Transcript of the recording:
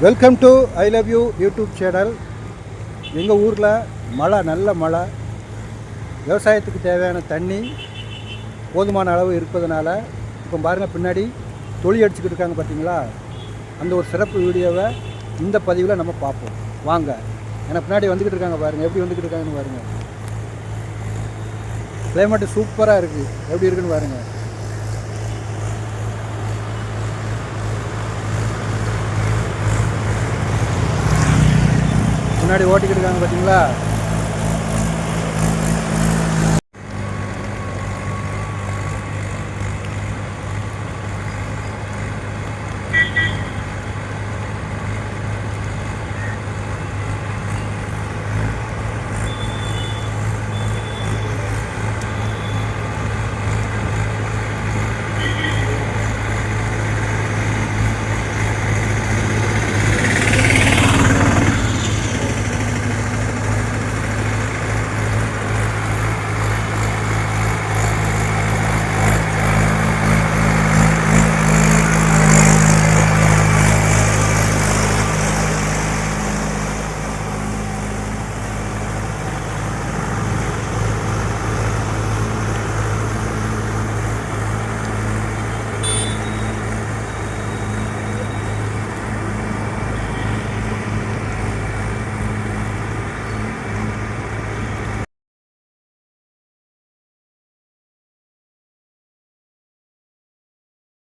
Welcome to I love you YouTube channel. எங்கள் ஊரில் மழை, நல்ல மழை, விவசாயத்துக்கு தேவையான தண்ணி போதுமான அளவு இருப்பதனால இப்போ பாருங்கள், பின்னாடி தொழி அடிச்சுக்கிட்டு இருக்காங்க பார்த்தீங்களா? அந்த ஒரு சிறப்பு வீடியோவை இந்த பதிவில் நம்ம பார்ப்போம் வாங்க. ஏன்னா பின்னாடி வந்துக்கிட்டு இருக்காங்க பாருங்கள், எப்படி வந்துக்கிட்டு இருக்காங்கன்னு பாருங்கள். கிளைமேட்டு சூப்பராக இருக்குது, எப்படி இருக்குன்னு பாருங்கள். முன்னாடி ஓட்டிக்கிட்டு இருக்காங்க பார்த்தீங்களா?